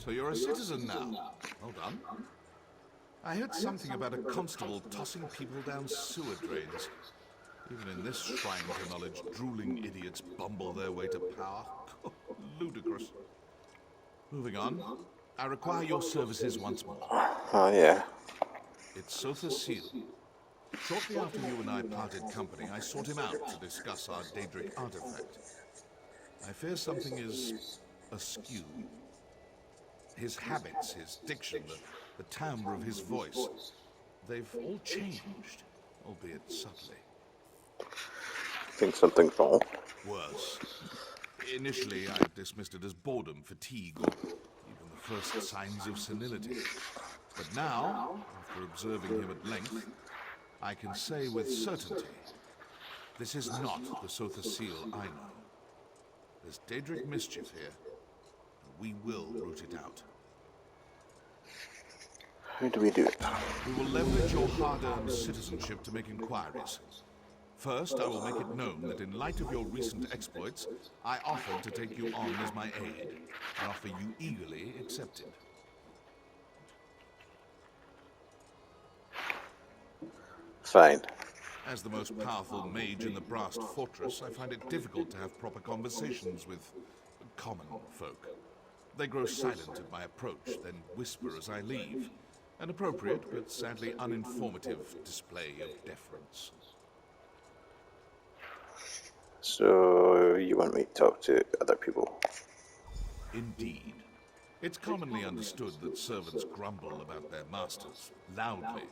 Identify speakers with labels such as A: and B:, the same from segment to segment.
A: So you're a citizen now. Well done. I heard something about a constable tossing people down sewer drains. Even in this shrine to knowledge, drooling idiots bumble their way to power. Ludicrous. Moving on. I require your services once more.
B: Oh, yeah.
A: It's Seht Seal. Shortly after you and I parted company, I sought him out to discuss our Daedric artifact. I fear something is askew. His habits, his diction, the timbre of his voice, they've all changed, albeit subtly.
B: Think something's wrong.
A: Worse. Initially, I dismissed it as boredom, fatigue, or even the first signs of senility. But now, after observing him at length, I can say with certainty, this is not the Seht Seal I know. There's Daedric mischief here, and we will root it out.
B: How do we do it?
A: We will leverage your hard-earned citizenship to make inquiries. First, I will make it known that in light of your recent exploits, I offered to take you on as my aide, an offer you eagerly accepted.
B: Fine.
A: As the most powerful mage in the Brast Fortress, I find it difficult to have proper conversations with common folk. They grow silent at my approach, then whisper as I leave. An appropriate, but sadly uninformative, display of deference.
B: So, you want me to talk to other people?
A: Indeed. It's commonly understood that servants grumble about their masters, loudly,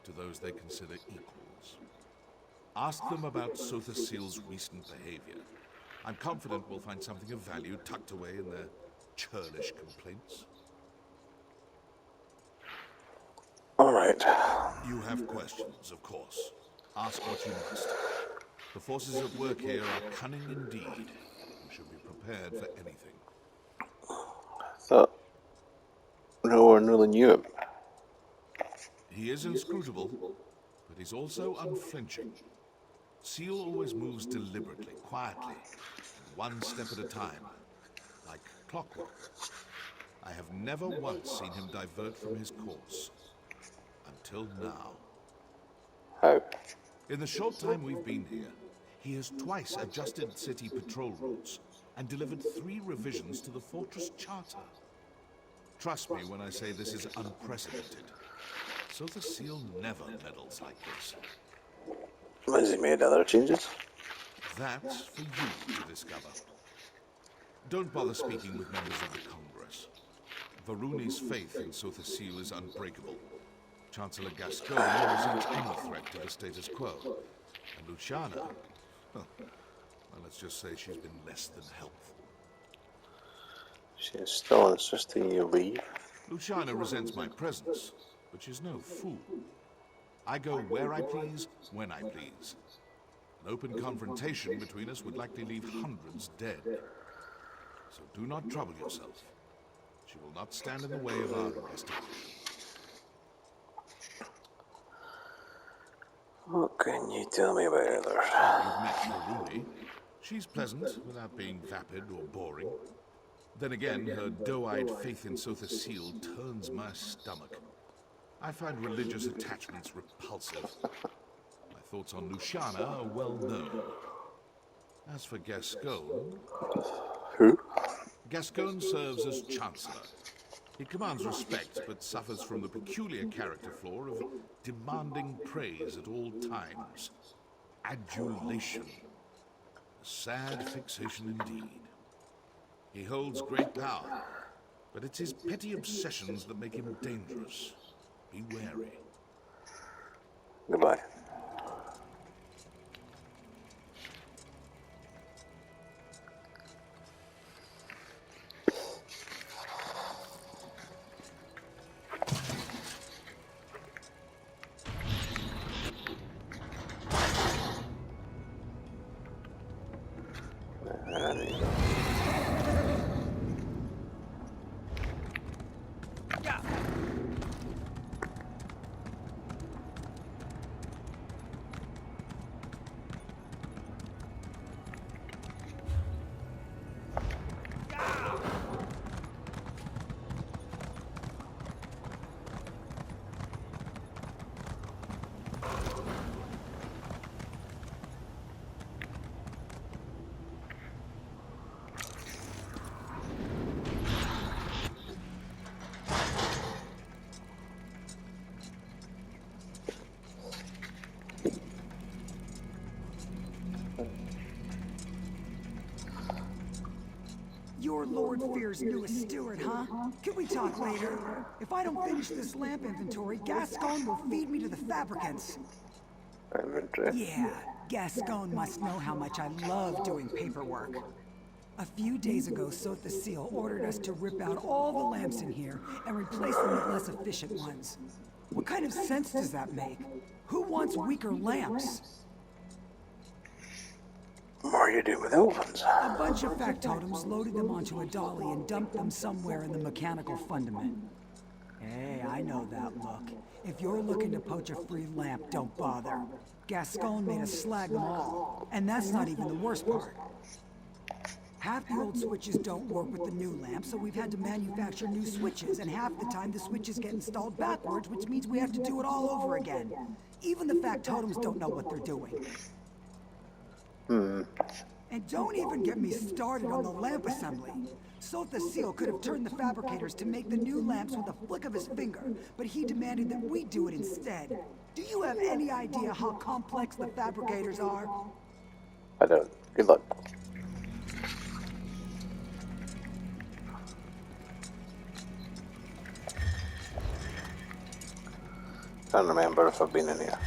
A: to those they consider equals. Ask them about Seht Seal's recent behavior. I'm confident we'll find something of value tucked away in their churlish complaints.
B: Alright.
A: You have questions, of course. Ask what you must. The forces at work here are cunning indeed. You should be prepared for anything.
B: I thought no one really knew him.
A: He is inscrutable, but he's also unflinching. Seal always moves deliberately, quietly, one step at a time, like clockwork. I have never once seen him divert from his course. Until now.
B: How?
A: In the short time we've been here, he has twice adjusted city patrol routes and delivered 3 revisions to the fortress charter. Trust me when I say this is unprecedented. Seht Seal never meddles like this.
B: Has he made other changes?
A: That's for you to discover. Don't bother speaking with members of the Congress. Varuni's faith in Seht Seal is unbreakable. Chancellor Gascoigne resents any threat to the status quo. And Luciana, well, let's just say she's been less than helpful.
B: She's still insisting you leave.
A: Luciana resents my presence, but she's no fool. I go where I please, when I please. An open confrontation between us would likely leave hundreds dead. So do not trouble yourself. She will not stand in the way of our investigation.
B: What can you tell me about her?
A: You've met Varuni. She's pleasant without being vapid or boring. Then again, her doe-eyed faith in Seht Seal turns my stomach. I find religious attachments repulsive. My thoughts on Luciana are well known. As for Gascoigne...
B: Who?
A: Gascoigne serves as Chancellor. He commands respect, but suffers from the peculiar character flaw of demanding praise at all times. Adulation. A sad fixation indeed. He holds great power, but it's his petty obsessions that make him dangerous. Be wary.
B: Goodbye. There you go.
C: Lord Fear's newest steward, huh? Can we talk later? If I don't finish this lamp inventory, Gascon will feed me to the fabricants.
B: Inventory.
C: Yeah, Gascon must know how much I love doing paperwork. A few days ago, Seht the Seal ordered us to rip out all the lamps in here and replace them with less efficient ones. What kind of sense does that make? Who wants weaker lamps?
B: More you do with old ones.
C: A bunch of factotums loaded them onto a dolly and dumped them somewhere in the mechanical fundament. Hey, I know that look. If you're looking to poach a free lamp, don't bother. Gascon made us slag them all, and that's not even the worst part. Half the old switches don't work with the new lamp, so we've had to manufacture new switches, and half the time the switches get installed backwards, which means we have to do it all over again. Even the factotums don't know what they're doing. And don't even get me started on the lamp assembly. Seht the Seal could have turned the fabricators to make the new lamps with a flick of his finger, but he demanded that we do it instead. Do you have any idea how complex the fabricators are?
B: I don't. Good luck. Can't remember if I've been in here.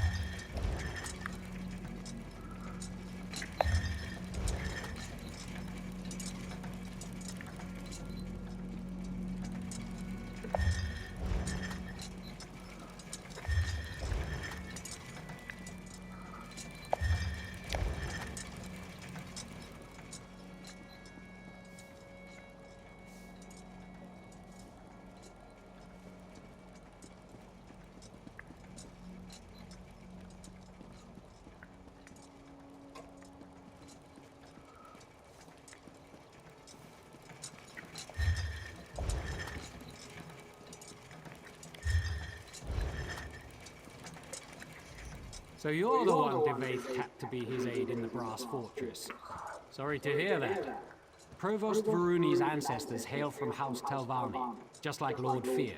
D: So you're the one Devaith tapped to be his aide in the Brass Fortress. Sorry to hear that. Provost Varuni's ancestors hail from House Telvanni, just like Lord Fear.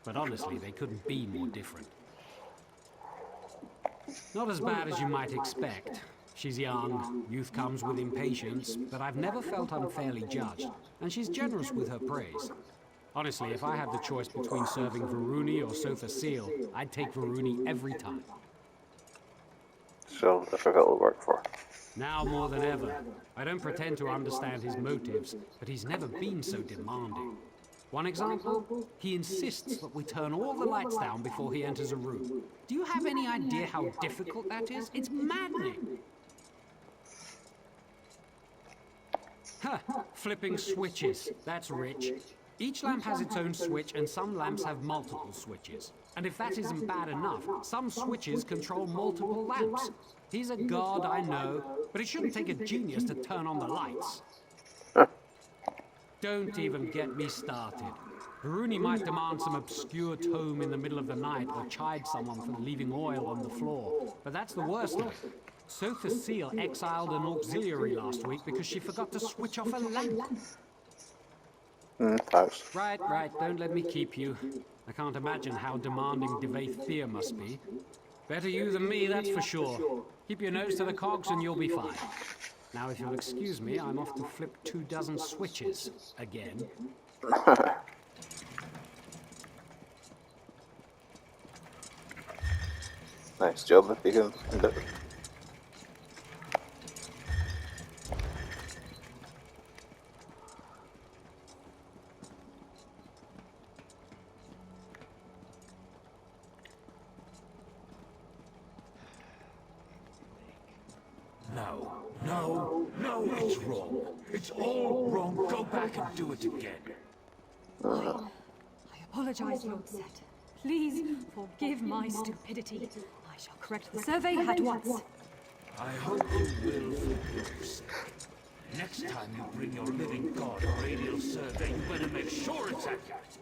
D: But honestly, they couldn't be more different. Not as bad as you might expect. She's young, youth comes with impatience, but I've never felt unfairly judged, and she's generous with her praise. Honestly, if I had the choice between serving Varuni or Seht the Seal, I'd take Varuni every time.
B: So difficult to work for.
D: Now more than ever. I don't pretend to understand his motives, but he's never been so demanding. One example, he insists that we turn all the lights down before he enters a room. Do you have any idea how difficult that is? It's maddening. Huh, flipping switches. That's rich. Each lamp has its own switch, and some lamps have multiple switches. And if that isn't bad enough, some switches control multiple lamps. He's a god, I know, but it shouldn't take a genius to turn on the lights. Don't even get me started. Varuni might demand some obscure tome in the middle of the night or chide someone for leaving oil on the floor, but that's the worst of it. Seht the Seal exiled an auxiliary last week because she forgot to switch off a lamp.
B: Thanks.
D: Right, don't let me keep you. I can't imagine how demanding Devaith Fear must be. Better you than me, that's for sure. Keep your nose to the cogs and you'll be fine. Now, if you'll excuse me, I'm off to flip 24 switches again.
B: Nice job if you can do it.
A: No, it's wrong. It's all wrong. Go back and do it again.
E: I apologize, Lord Seht. Please forgive my stupidity. I shall correct the survey at once.
A: I hope you will for your sake. Next time you bring your living god a radial survey, you better make sure it's accurate.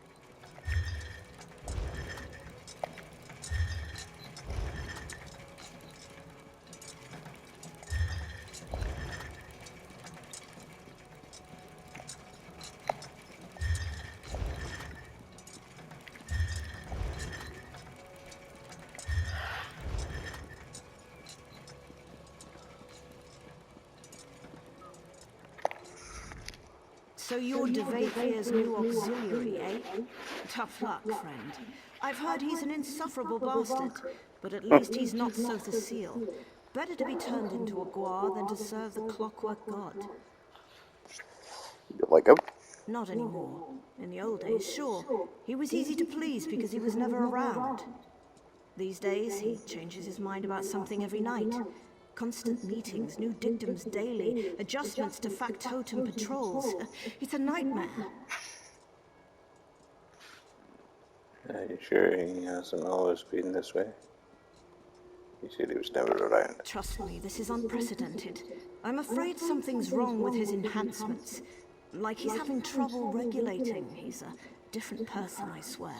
F: So you're Devathir's new auxiliary, eh? Tough luck, friend. I've heard he's an insufferable bastard, but at least he's not so Cecile. Better to be turned into a guar than to serve the clockwork god.
B: You like him?
F: Not anymore. In the old days, sure. He was easy to please because he was never around. These days, he changes his mind about something every night. Constant meetings, new dictums daily, adjustments to factotum patrols. It's a nightmare.
B: Are you sure he hasn't always been this way? He said he was never around.
F: Trust me, this is unprecedented. I'm afraid something's wrong with his enhancements. Like he's having trouble regulating. He's a different person, I swear.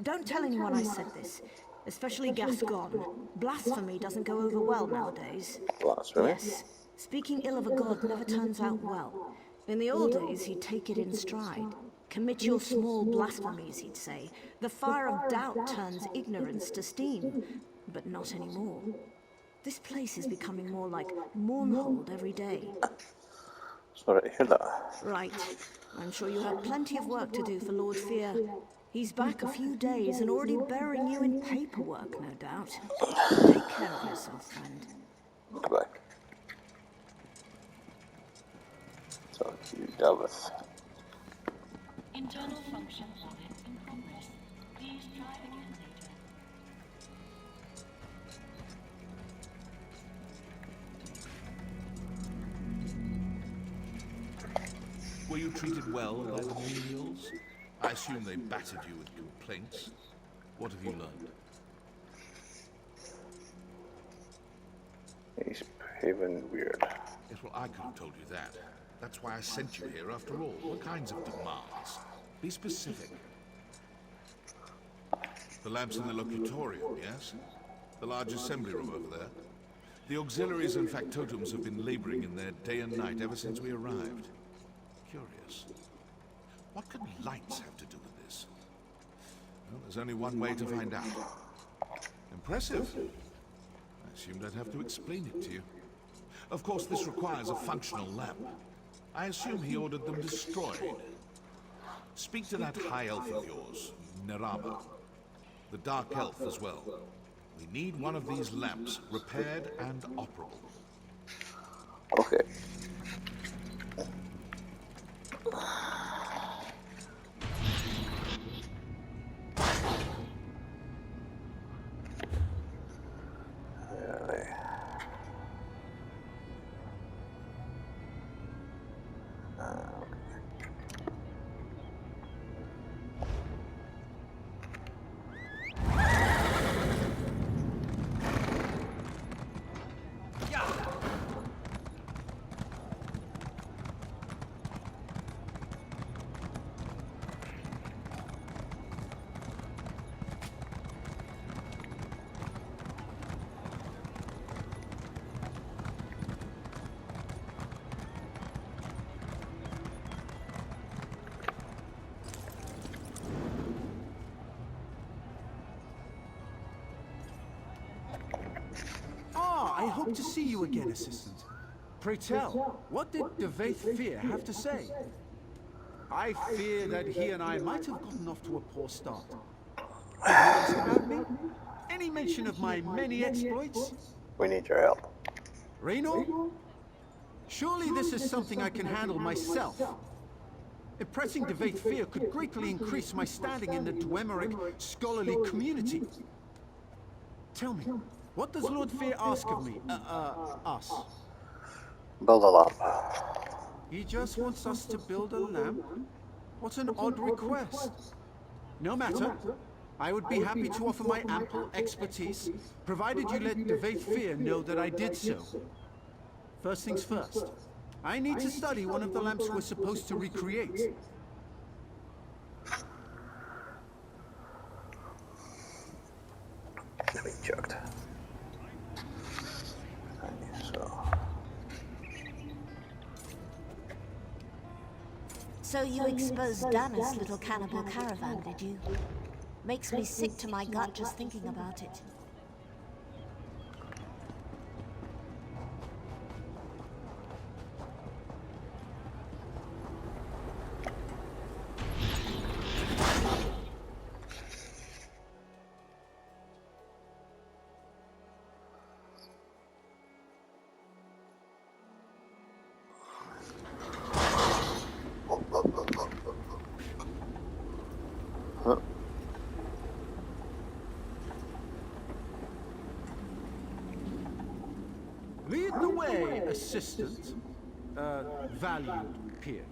F: Don't tell anyone I said this. Especially Gascon. Blasphemy doesn't go over well nowadays.
B: Blasphemy?
F: Yes. Speaking ill of a god never turns out well. In the old days, he'd take it in stride. Commit your small blasphemies, he'd say. The fire of doubt turns ignorance to steam. But not anymore. This place is becoming more like Mournhold every day.
B: Sorry to hear that.
F: Right. I'm sure you have plenty of work to do for Lord Fear. He's back a few days and already burying you in paperwork, no doubt. Take care of yourself, friend.
B: Goodbye. Talk to you, Davith.
G: Internal function audit in progress. Please try again later.
A: Were you treated well by the menials? I assume they battered you with complaints. What have you learned?
B: He's behaving weird.
A: Yes, well, I could have told you that. That's why I sent you here after all. What kinds of demands? Be specific. The lamps in the locutorium, yes? The large assembly room over there? The auxiliaries and factotums have been laboring in there day and night ever since we arrived. Curious. What could lights have to do with this? Well, there's only one way to find out. Impressive. I assumed I'd have to explain it to you. Of course, this requires a functional lamp. I assume he ordered them destroyed. Speak to that high elf of yours, Neraba. The dark elf as well. We need one of these lamps repaired and operable.
B: Okay.
H: I hope to see you again, Assistant. Pray tell, what did Devathir have to say? I fear that he and I might have gotten off to a poor start. Did he ask about me? Any mention of my many exploits?
B: We need your help.
H: Raynor? Surely this is something I can handle myself. Impressing Devathir could greatly increase my standing in the Dwemer scholarly community. Tell me, what does Lord Fear ask of me? Us?
B: Build a lamp.
H: He just wants us to build a lamp? What an odd request. No matter. I would be happy to offer my ample expertise, provided you let Devathir know that I did so. First things first. I need to study one of the lamps we're supposed to recreate.
B: Let me check.
I: So you exposed Dana's little cannibal caravan, did you? Makes me sick to my gut just thinking about it.
H: Lead the way, assistant. Valued peer.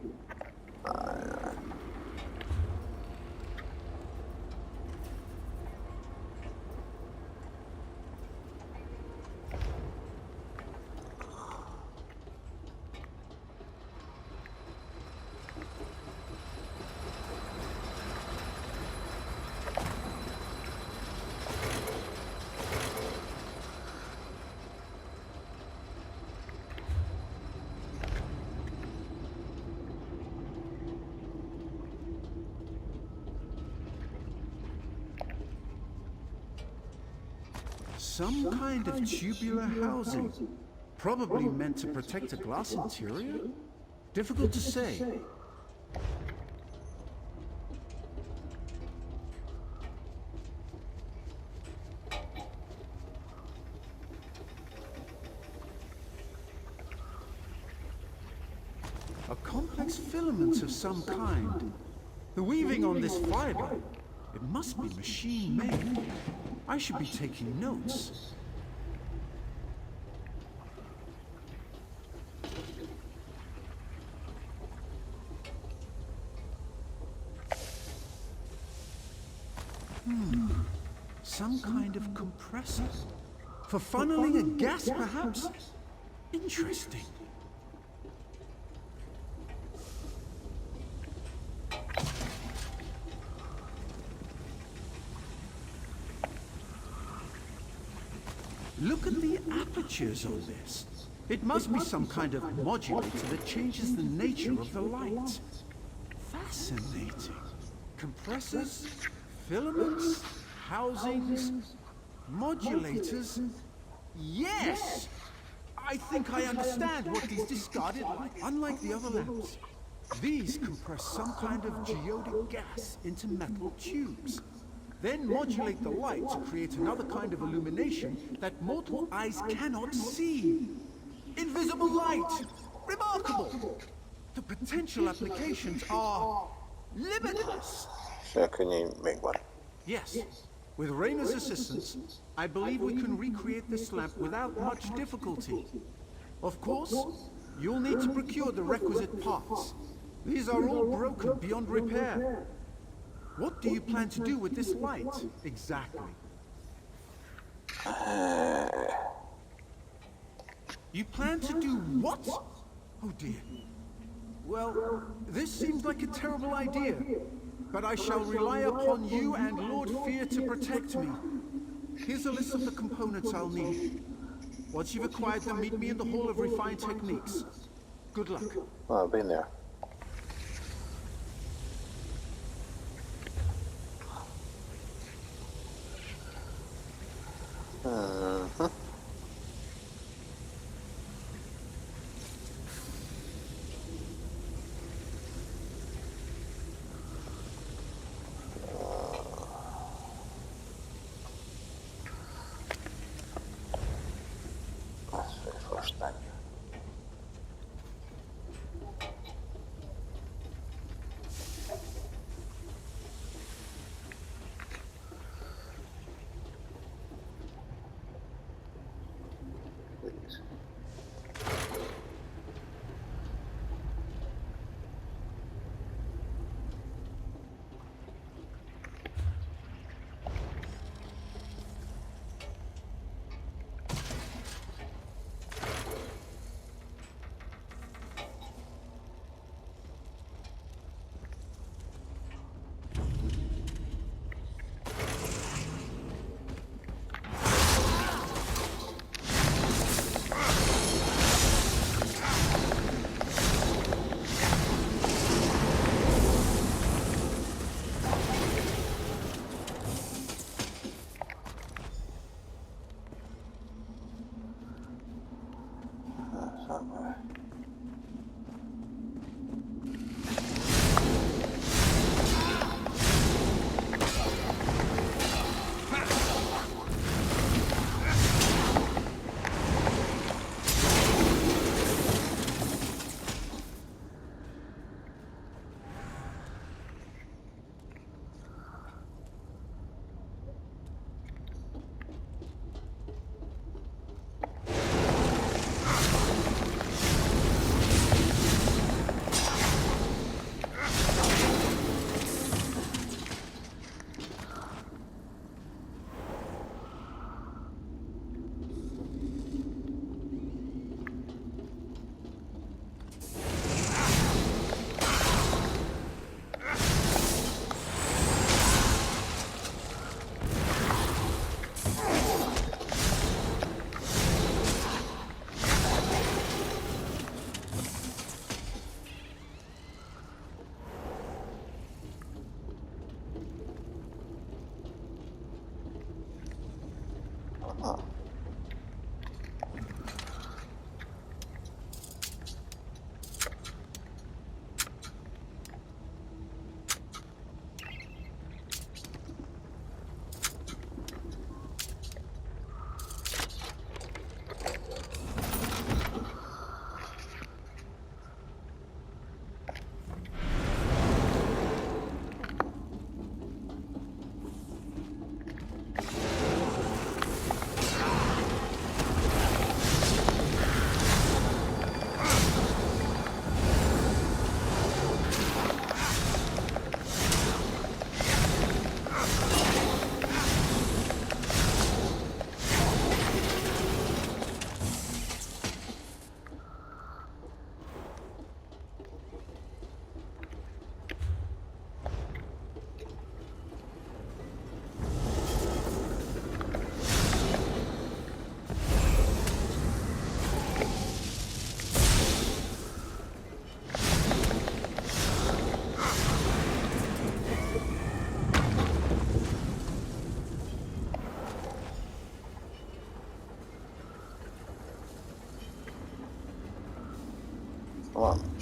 H: Some kind of tubular housing. Probably meant to protect a glass interior? Difficult to say. A complex filament of some kind. The weaving on this fiber, it must be machine-made. I should be taking notes. Some kind of compressor. For funneling a gas, perhaps? Interesting. Look at the apertures on this. It must be some kind of modulator that changes the nature of the light. Fascinating. Compressors, filaments, housings, modulators. Yes! I think I understand what these discarded light. Unlike the other lamps, these compress some kind of geodic gas into metal tubes. Then modulate the light to create another kind of illumination that mortal eyes cannot see. Invisible light! Remarkable! The potential applications are limitless.
B: So can you make one?
H: Yes. With Rayna's assistance, I believe we can recreate this lamp without much difficulty. Of course, you'll need to procure the requisite parts. These are all broken beyond repair. What do you plan to do with this light, exactly? You plan to do what? Oh dear. Well, this seems like a terrible idea, but I shall rely upon you and Lord Fear to protect me. Here's a list of the components I'll need. Once you've acquired them, meet me in the Hall of Refined Techniques. Good luck.
B: Well, I've been there. That's the first thing.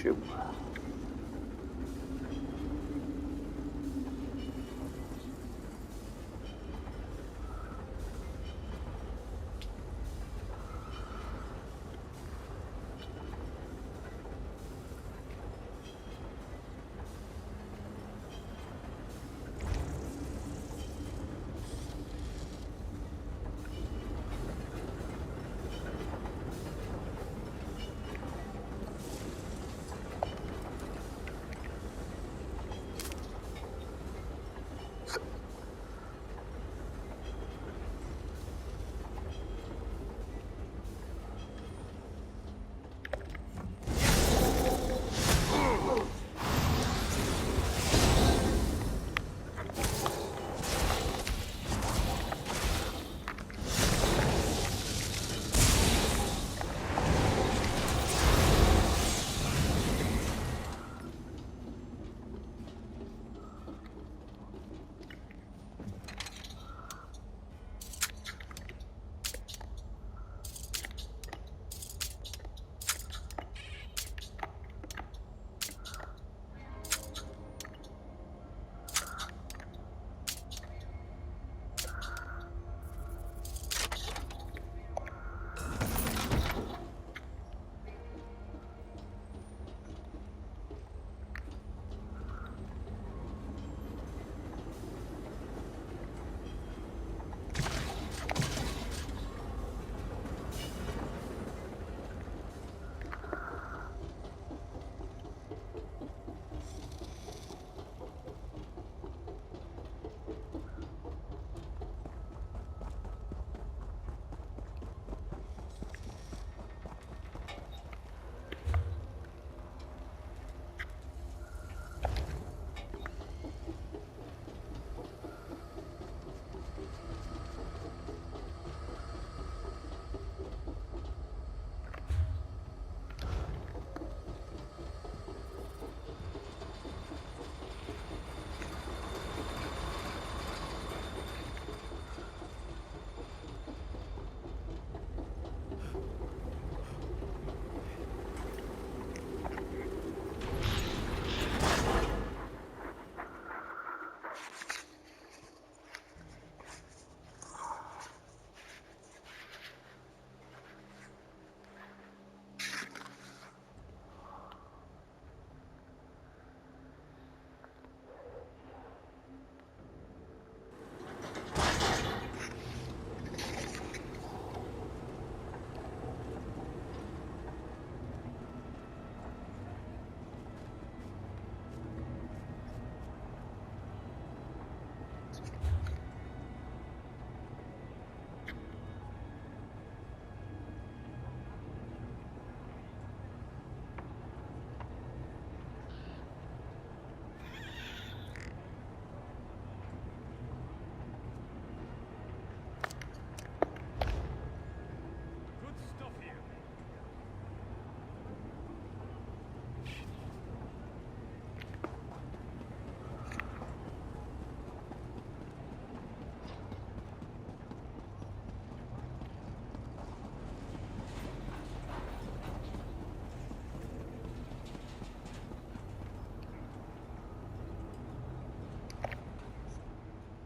B: tube.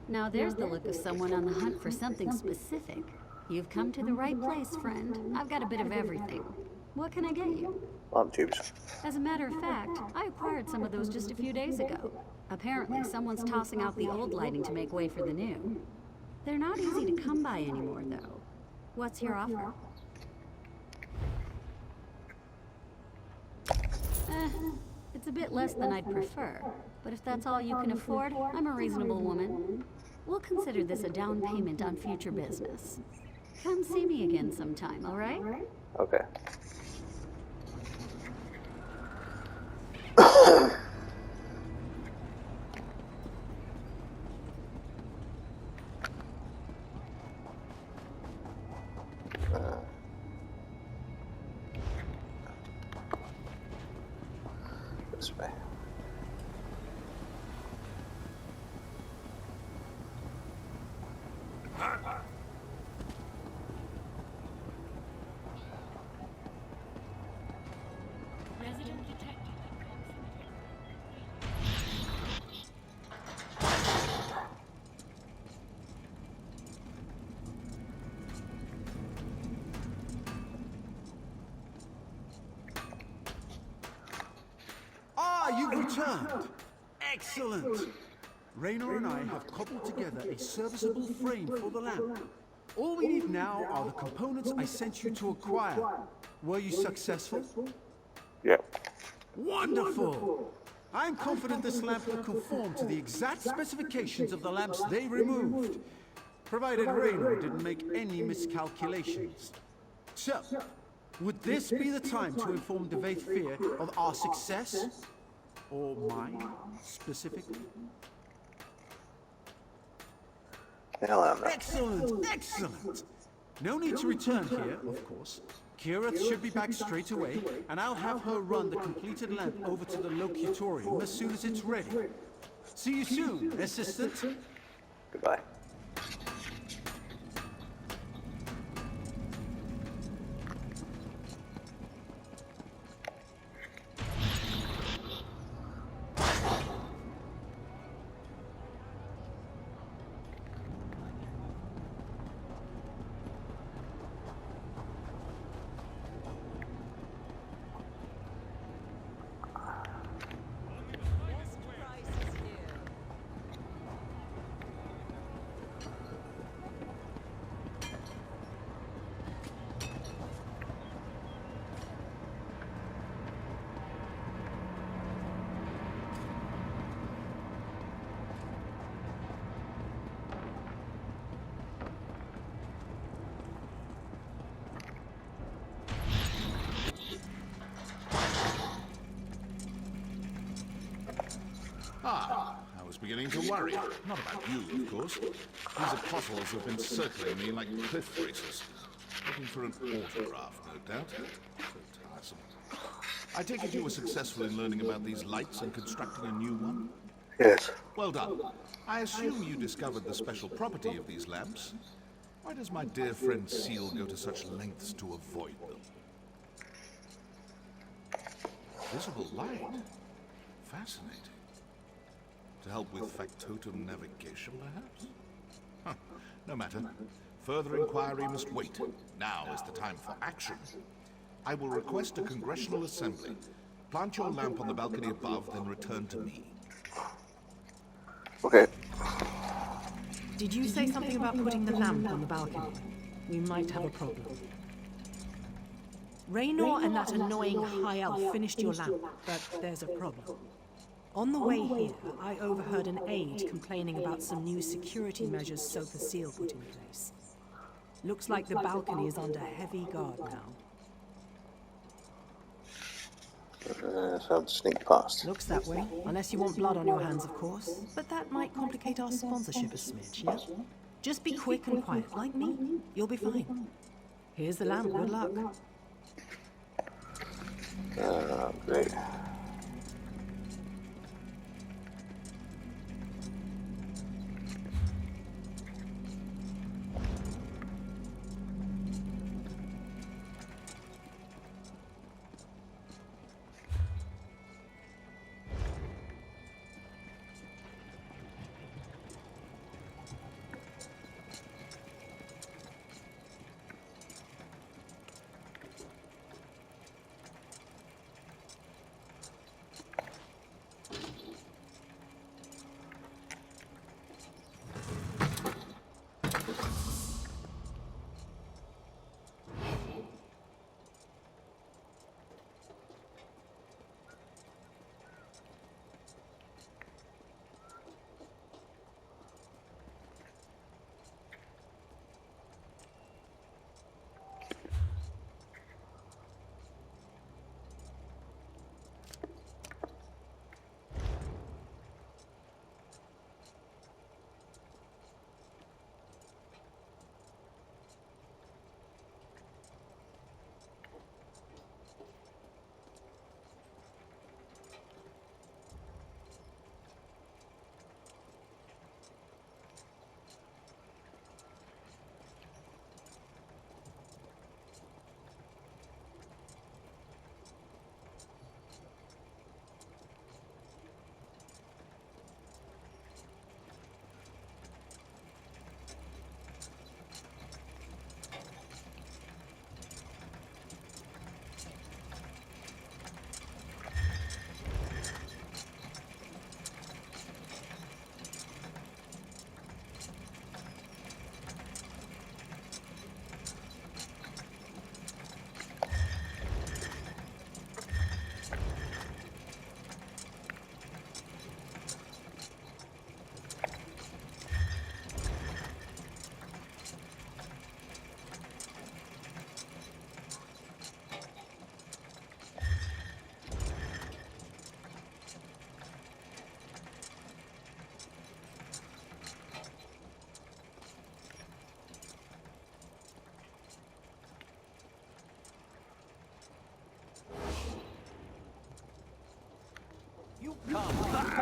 J: Now there's the look of someone on the hunt for something specific. You've come to the right place, friend. I've got a bit of everything. What can I get you?
B: Lamp tubes.
J: As a matter of fact, I acquired some of those just a few days ago. Apparently, someone's tossing out the old lighting to make way for the new. They're not easy to come by anymore, though. What's your offer? It's a bit less than I'd prefer, but if that's all you can afford, I'm a reasonable woman. We'll consider this a down payment on future business. Come see me again sometime, all right?
B: Okay. This way.
H: returned. Excellent. Raynor and I have cobbled together a serviceable frame for the lamp. All we need now are the components I sent you to acquire. Were you successful?
B: Yep.
H: Wonderful! I'm confident this lamp will conform to the exact specifications of the lamps they removed, provided Raynor didn't make any miscalculations. So, would this be the time to inform the Fear of our success? Or mine, specifically?
B: Hell, I'm not.
H: Excellent, excellent! No need to return here, of course. Kira should be back straight away, and I'll have her run the completed lamp over to the locutorium as soon as it's ready. See you soon, assistant.
B: Goodbye.
A: Ah, I was beginning to worry. Not about you, of course. These apostles have been circling me like cliff racers. Looking for an autograph, no doubt. So tiresome. I take it you were successful in learning about these lights and constructing a new one?
B: Yes.
A: Well done. I assume you discovered the special property of these lamps. Why does my dear friend Seal go to such lengths to avoid them? Visible light. Fascinating. To help with factotum navigation, perhaps? Huh. No matter. Further inquiry must wait. Now is the time for action. I will request a congressional assembly. Plant your lamp on the balcony above, then return to me.
B: Okay.
K: Did you say something about putting the lamp on the balcony? We might have a problem. Raynor and that annoying high elf finished your lamp, but there's a problem. On the way here, I overheard an aide complaining about some new security measures Sofa Seal put in place. Looks like the balcony is under heavy guard now.
B: So I'll sneak past.
K: Looks that way, unless you want blood on your hands, of course. But that might complicate our sponsorship a smidge, yeah? Just be quick and quiet, like me. You'll be fine. Here's the lamp, good luck.
B: Great.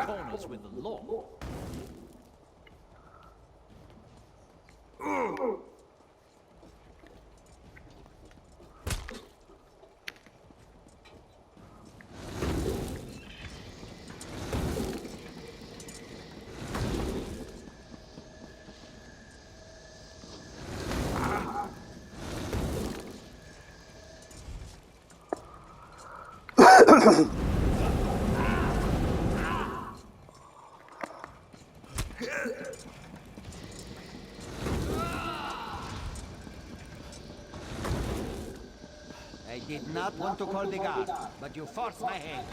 L: corners with the law.
M: I did not want to call the guard, but you forced my hand.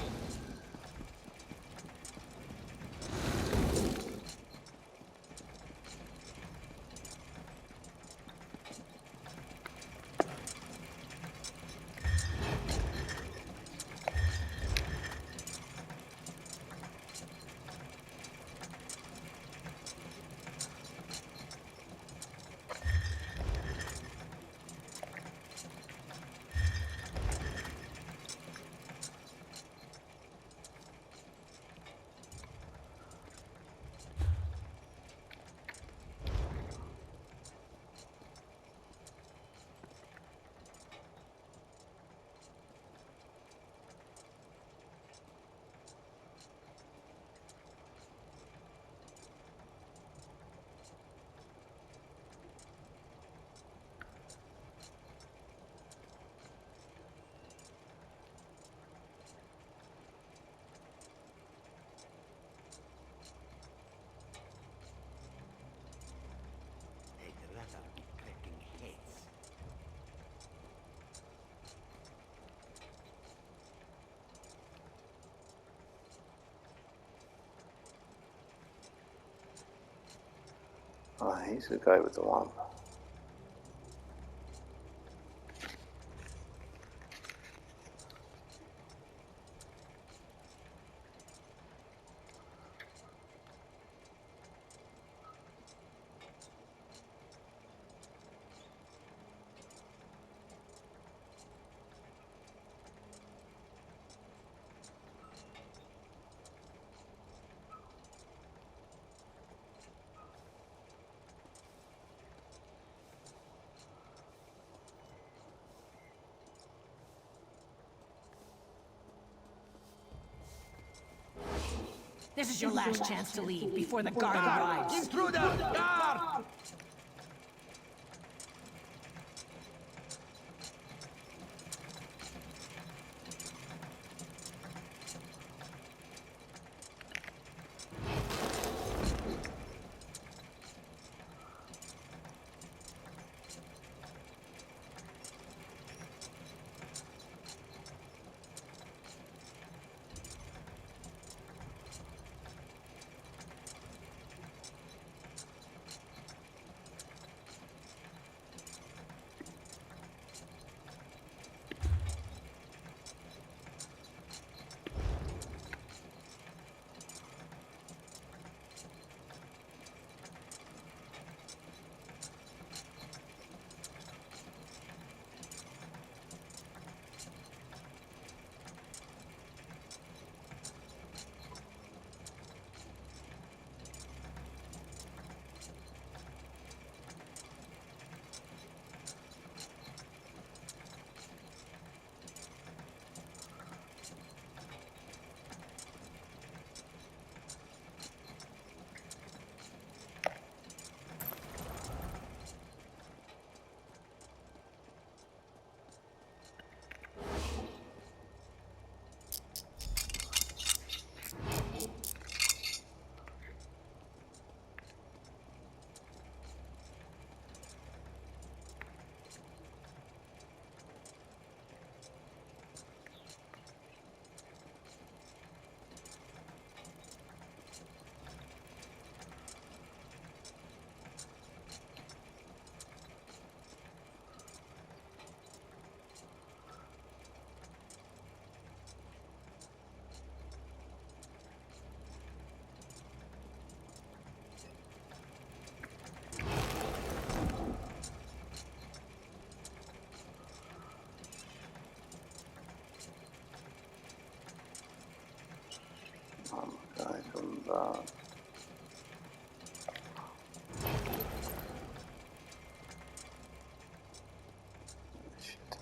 B: Oh, he's the guy with the lamp.
K: This is your last chance to leave before the guard arrives.
M: Intruder! Guard!
B: Oh my I come back? Shit.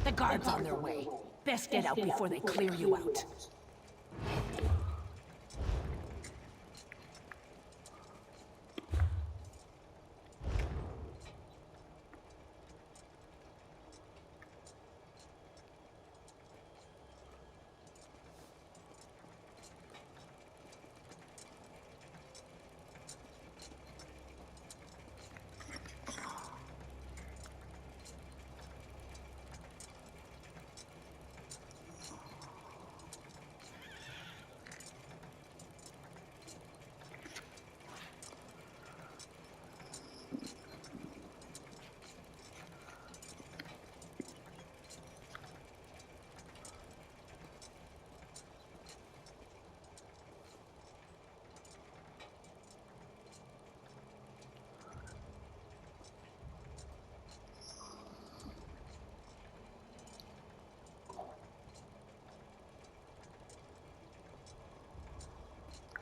F: The guard's on their way. Best get out before they clear you out.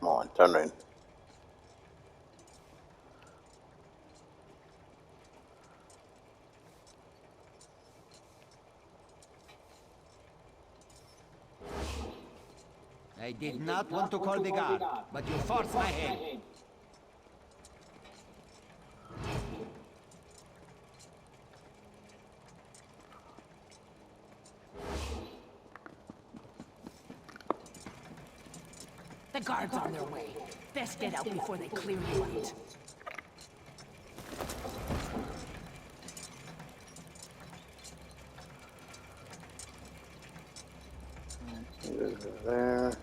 F: Come on, turn around.
M: I did not want to call the guard, but you forced my hand.
F: The guard's on their way. Best get out before they clear you out.
B: There.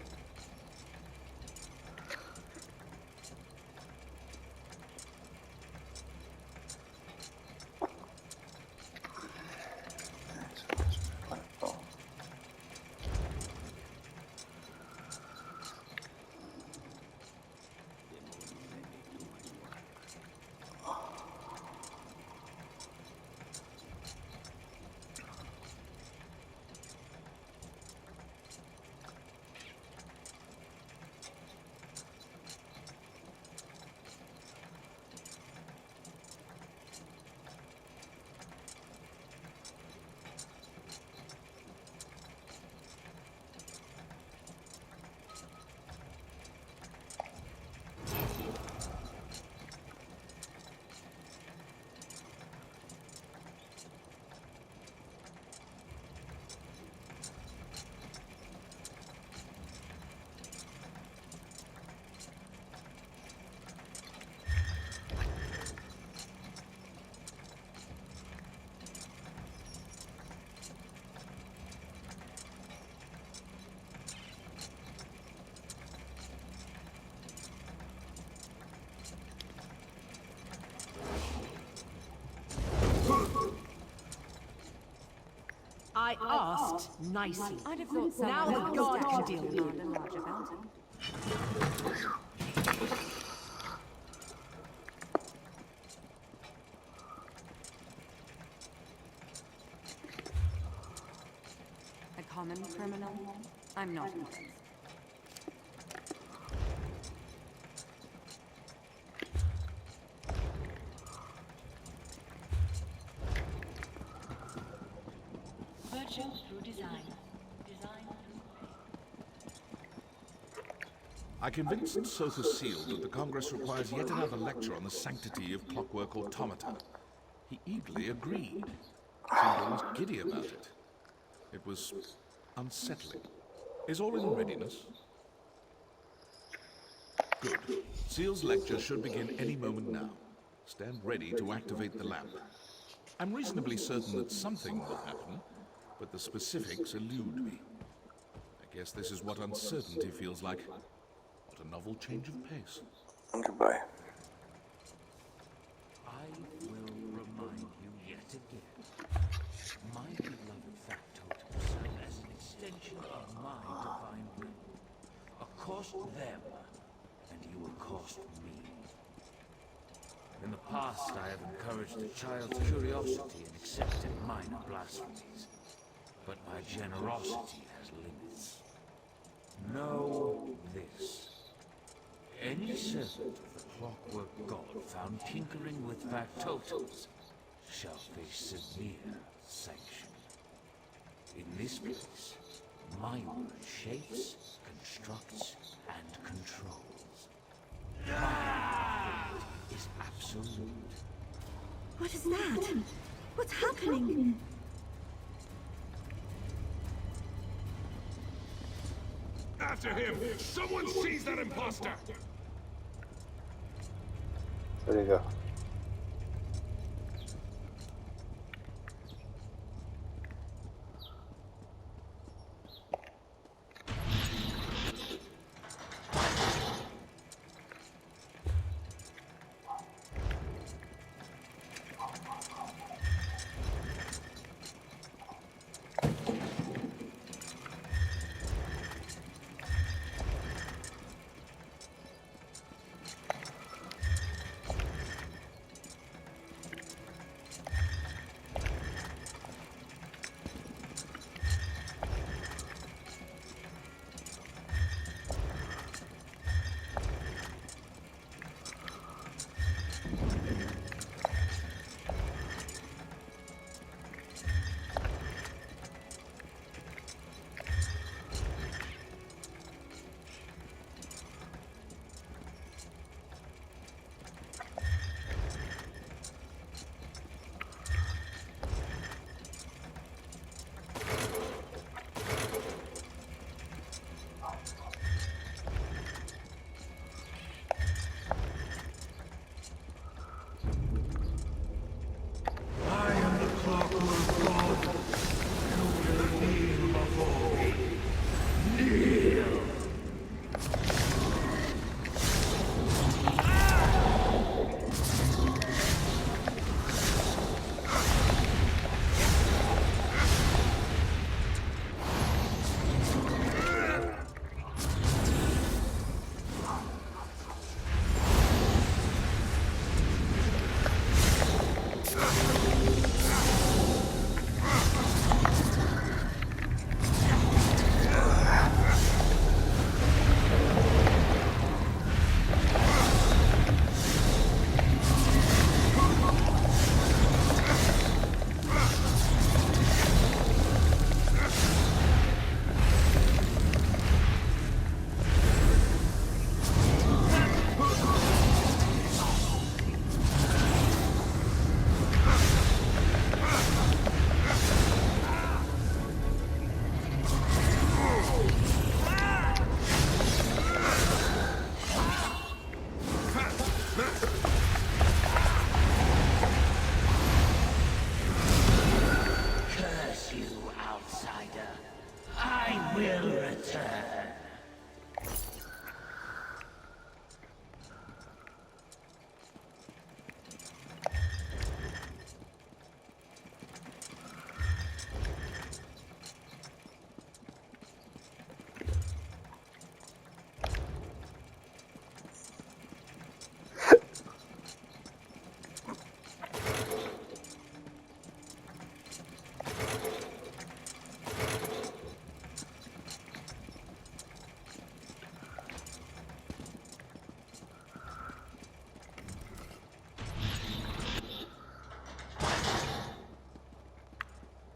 K: I asked nicely.
E: I'd have thought
K: Now
E: someone
K: the guard can
E: else
K: deal with
E: demand
K: you.
E: a larger bounty. A common criminal? I'm not impressed.
G: Virtue through design. Design through
A: I convinced Sotha Seal that the Congress requires yet another lecture on the sanctity of clockwork automata. He eagerly agreed. Seemed almost giddy about it. It was unsettling. Is all in readiness? Good. Seal's lecture should begin any moment now. Stand ready to activate the lamp. I'm reasonably certain that something will happen, but the specifics elude me. I guess this is what uncertainty feels like. What a novel change of pace.
B: Goodbye.
L: I will remind you yet again. My beloved factotums serve as an extension of my divine will. Accost them, and you accost me. In the past, I have encouraged a child's curiosity and accepted minor blasphemies. But my generosity has limits. Know this. Any servant of the clockwork god found tinkering with factotums shall face severe sanction. In this place, my word shapes, constructs, and controls. My authority is absolute.
F: What is that? What's happening?
N: After him! Someone seize that imposter!
B: Where'd he go?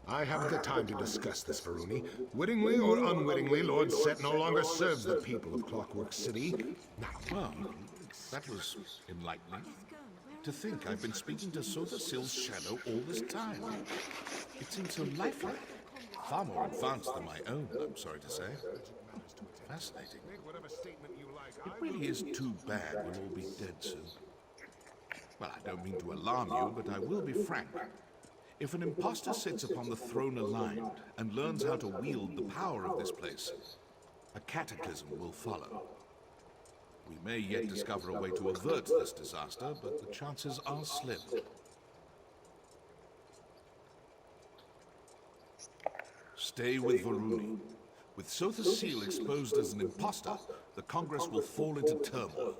N: I haven't the time to discuss this, Varuni. Wittingly or unwittingly, Lord Seht no longer serves the people of Clockwork City. Now,
A: Well, that was enlightening. To think I've been speaking to Sotha Sil's shadow all this time. It seems so lifelike. Far more advanced than my own, I'm sorry to say. Fascinating.
N: Make whatever statement you like.
A: It really is too bad we'll all be dead soon. Well, I don't mean to alarm you, but I will be frank. If an imposter sits upon the throne aligned and learns how to wield the power of this place, a cataclysm will follow. We may yet discover a way to avert this disaster, but the chances are slim. Stay with Varuni. With Sotha's seal exposed as an imposter, the Congress will fall into turmoil.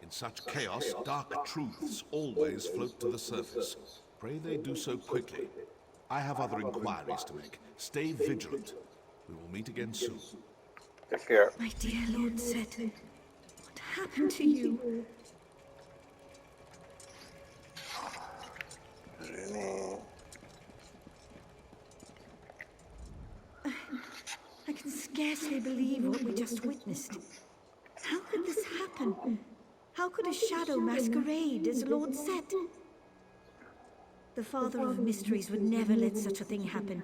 A: In such chaos, dark truths always float to the surface. Pray they do so quickly. I have other inquiries to make. Stay vigilant. We will meet again soon.
B: Take care.
F: My dear Lord Seht, what happened to you? I can scarcely believe what we just witnessed. How could this happen? How could a shadow masquerade as Lord Seht? The Father of Mysteries would never let such a thing happen.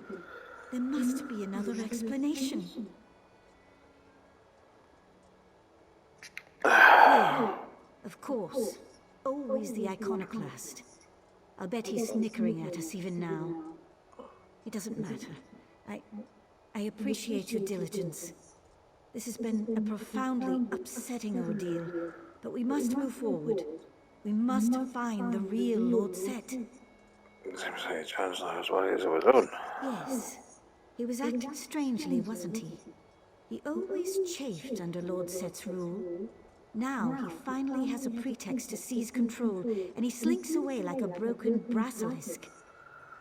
F: There must be another explanation. Here, of course. Always the iconoclast. I'll bet he's snickering at us even now. It doesn't matter. I appreciate your diligence. This has been a profoundly upsetting ordeal, but we must move forward. We must find the real Lord Seht.
B: Seems like Chancellor has worries of his own.
F: Yes. He was acting strangely, wasn't he? He always chafed under Lord Set's rule. Now he finally has a pretext to seize control, and he slinks away like a broken basilisk.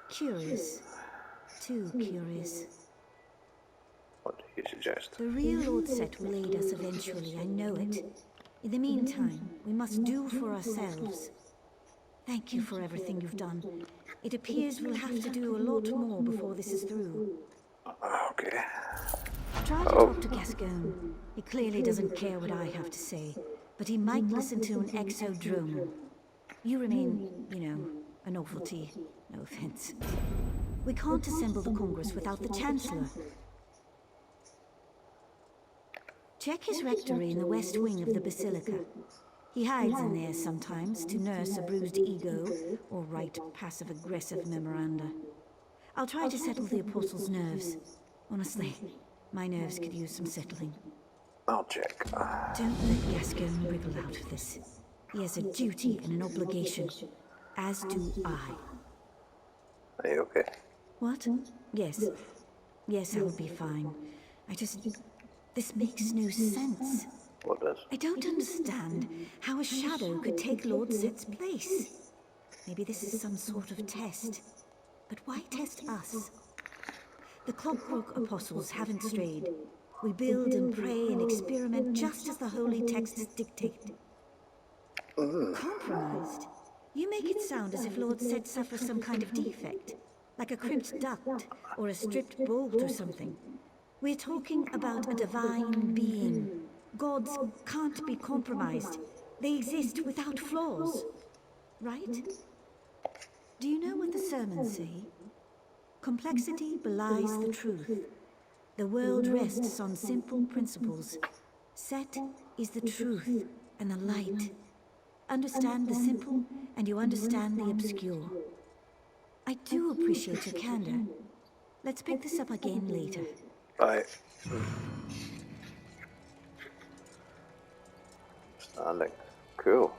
F: Curious. Too curious.
B: What do you suggest?
F: The real Lord Seht will aid us eventually, I know it. In the meantime, we must do for ourselves. Thank you for everything you've done. It appears we'll have to do a lot more before this is through.
B: Okay.
F: Try to talk to Gascoigne. He clearly doesn't care what I have to say, but he might listen to an exodrome. You remain, you know, a novelty. No offense. We can't assemble the Congress without the Chancellor. Check his rectory in the west wing of the Basilica. He hides in there sometimes to nurse a bruised ego or write passive-aggressive memoranda. I'll try to settle the Apostle's nerves. Honestly, my nerves could use some settling.
B: I'll check.
F: Don't let Gascoigne wriggle out of this. He has a duty and an obligation, as do I.
B: Are you okay?
F: What? Yes. Yes, I'll be fine. This makes no sense.
B: What does?
F: I don't understand how a shadow could take Lord Set's place. Maybe this is some sort of test. But why test us? The Clockwork Apostles haven't strayed. We build and pray and experiment just as the holy texts dictate. Compromised? You make it sound as if Lord Seht suffers some kind of defect, like a crimped duct or a stripped bolt or something. We're talking about a divine being. Gods can't be compromised. They exist without flaws. Right? Do you know what the sermons say? Complexity belies the truth. The world rests on simple principles. Set is the truth and the light. Understand the simple, and you understand the obscure. I do appreciate your candor. Let's pick this up again later.
B: Bye. Standing. Cool.